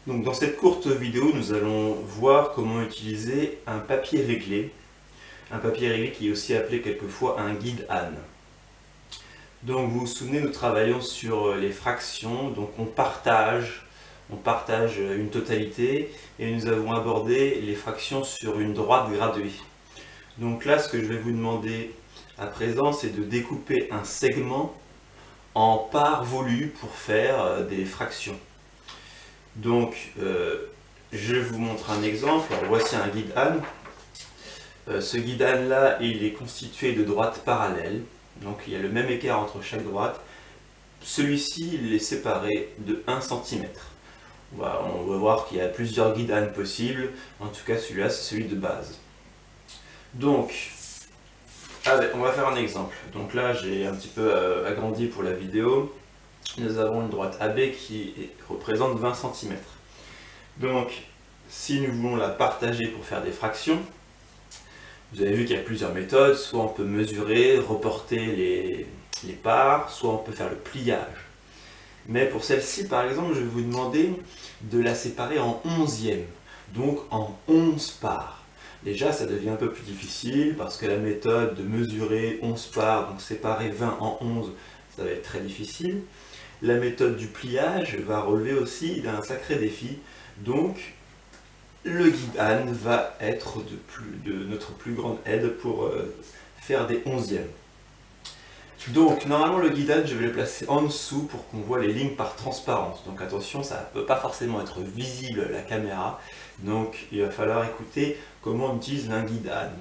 Donc dans cette courte vidéo, nous allons voir comment utiliser un papier réglé. Un papier réglé qui est aussi appelé quelquefois un guide Anne. Donc vous vous souvenez, nous travaillons sur les fractions, donc on partage une totalité et nous avons abordé les fractions sur une droite graduée. Donc là, ce que je vais vous demander à présent, c'est de découper un segment en parts volues pour faire des fractions. Donc, je vous montre un exemple. Alors, voici un guide Anne. Ce guide Anne là, il est constitué de droites parallèles. Donc, il y a le même écart entre chaque droite. Celui-ci, il est séparé de 1 cm. On va voir qu'il y a plusieurs guides Anne possibles. En tout cas, celui-là, c'est celui de base. Donc, allez, on va faire un exemple. Donc là, j'ai un petit peu agrandi pour la vidéo. Nous avons une droite AB qui représente 20 cm. Donc, si nous voulons la partager pour faire des fractions, vous avez vu qu'il y a plusieurs méthodes. Soit on peut mesurer, reporter les parts, soit on peut faire le pliage. Mais pour celle-ci, par exemple, je vais vous demander de la séparer en 11e, donc en 11 parts. Déjà, ça devient un peu plus difficile parce que la méthode de mesurer 11 parts, donc séparer 20 en 11, ça va être très difficile. La méthode du pliage va relever aussi d'un sacré défi. Donc, le guide Anne va être de notre plus grande aide pour faire des 11e. Donc, normalement, le guide Anne, je vais le placer en dessous pour qu'on voit les lignes par transparence. Donc, attention, ça ne peut pas forcément être visible à la caméra. Donc, il va falloir écouter comment on utilise un guide Anne.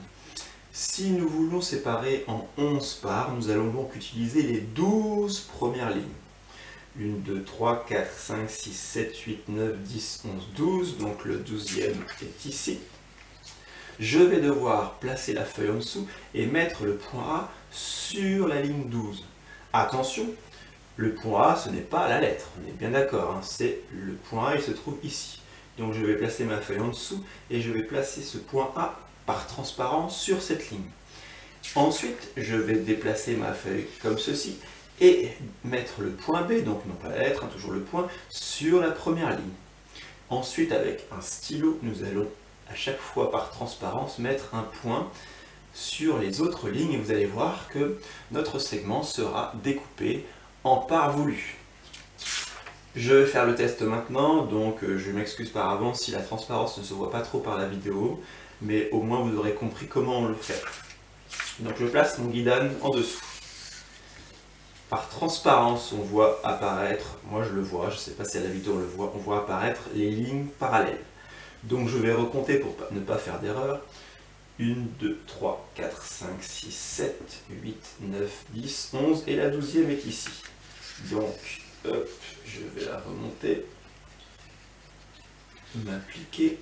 Si nous voulons séparer en 11 parts, nous allons donc utiliser les 12 premières lignes. 1, 2, 3, 4, 5, 6, 7, 8, 9, 10, 11, 12. Donc le 12e est ici. Je vais devoir placer la feuille en dessous et mettre le point A sur la ligne 12. Attention, le point A, ce n'est pas la lettre. On est bien d'accord, hein, c'est le point A, il se trouve ici. Donc je vais placer ma feuille en dessous et je vais placer ce point A par transparence sur cette ligne. Ensuite, je vais déplacer ma feuille comme ceci et mettre le point B, donc non pas la lettre, hein, toujours le point, sur la première ligne. Ensuite, avec un stylo, nous allons à chaque fois par transparence mettre un point sur les autres lignes et vous allez voir que notre segment sera découpé en parts volues. Je vais faire le test maintenant, donc je m'excuse par avance si la transparence ne se voit pas trop par la vidéo, mais au moins vous aurez compris comment on le fait. Donc je place mon guide Anne en dessous. Par transparence, on voit apparaître, moi je le vois, je ne sais pas si à la vidéo on le voit, on voit apparaître les lignes parallèles. Donc je vais recompter pour ne pas faire d'erreur. 1, 2, 3, 4, 5, 6, 7, 8, 9, 10, 11 et la 12e est ici. Donc, hop, je vais la remonter, m'appliquer,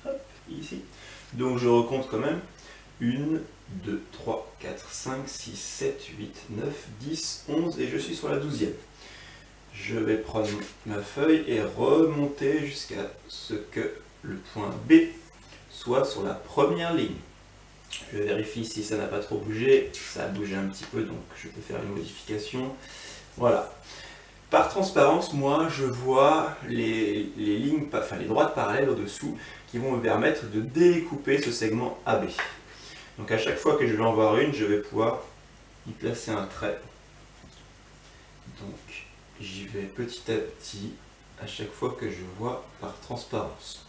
hop, ici. Donc je recompte quand même. 1, 2, 3, 4, 5, 6, 7, 8, 9, 10, 11 et je suis sur la 12e. Je vais prendre ma feuille et remonter jusqu'à ce que le point B soit sur la première ligne. Je vérifie si ça n'a pas trop bougé. Ça a bougé un petit peu, donc je peux faire une modification. Voilà. Par transparence, moi, je vois les lignes, enfin les droites parallèles au-dessous qui vont me permettre de découper ce segment AB. Donc à chaque fois que je vais en voir une, je vais pouvoir y placer un trait. Donc j'y vais petit à petit à chaque fois que je vois par transparence.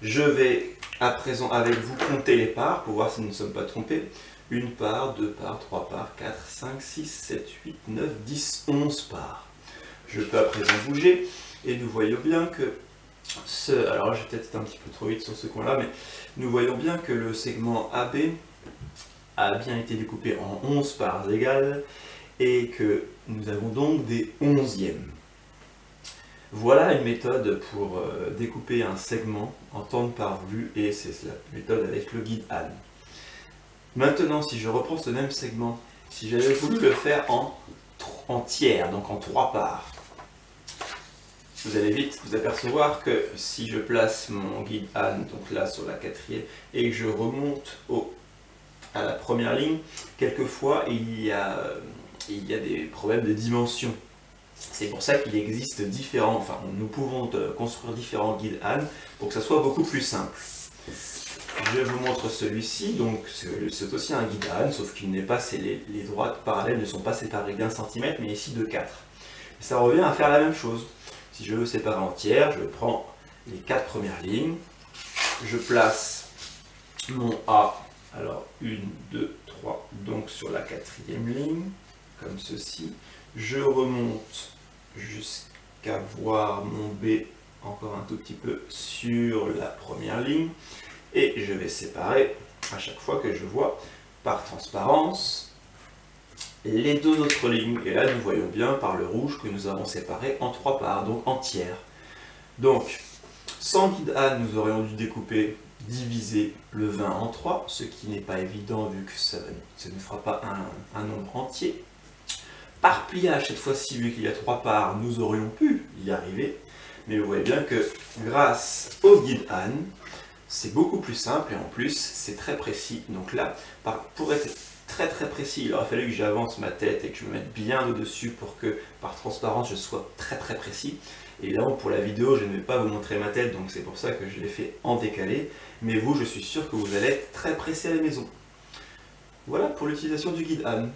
Je vais à présent avec vous compter les parts pour voir si nous ne sommes pas trompés. 1 part, 2 parts, 3 parts, 4, 5, 6, 7, 8, 9, 10, 11 parts. Je peux à présent bouger et nous voyons bien que alors j'ai peut-être été un petit peu trop vite sur ce coin-là, mais nous voyons bien que le segment AB a bien été découpé en 11 parts égales et que nous avons donc des 11e. Voilà une méthode pour découper un segment en tant de parts volues et c'est la méthode avec le guide Anne. Maintenant, si je reprends ce même segment, si j'avais voulu le faire en tiers, donc en 3 parts, vous allez vite vous apercevoir que si je place mon guide Anne, donc là sur la 4e, et que je remonte à la première ligne, quelquefois il y a des problèmes de dimension. C'est pour ça qu'il existe différents, enfin nous pouvons construire différents guides Anne pour que ça soit beaucoup plus simple. Je vous montre celui-ci, donc c'est aussi un guide Anne, sauf qu'il n'est pas, les droites parallèles ne sont pas séparées d'1 cm, mais ici de 4. Et ça revient à faire la même chose. Si je veux séparer en tiers, je prends les 4 premières lignes, je place mon A, alors 1, 2, 3, donc sur la 4e ligne, comme ceci. Je remonte jusqu'à voir mon B encore un tout petit peu sur la première ligne. Et je vais séparer à chaque fois que je vois par transparence les 2 autres lignes. Et là, nous voyons bien par le rouge que nous avons séparé en 3 parts, donc en tiers. Donc, sans guide Anne, nous aurions dû diviser le 20 en 3, ce qui n'est pas évident vu que ça ne fera pas un nombre entier. Par pliage, cette fois-ci, vu qu'il y a 3 parts, nous aurions pu y arriver. Mais vous voyez bien que grâce au guide Anne, c'est beaucoup plus simple et en plus c'est très précis. Donc là, pour être très précis, il aurait fallu que j'avance ma tête et que je me mette bien au-dessus pour que par transparence je sois très précis. Évidemment pour la vidéo je ne vais pas vous montrer ma tête, donc c'est pour ça que je l'ai fait en décalé. Mais vous, je suis sûr que vous allez être très précis à la maison. Voilà pour l'utilisation du guide Anne.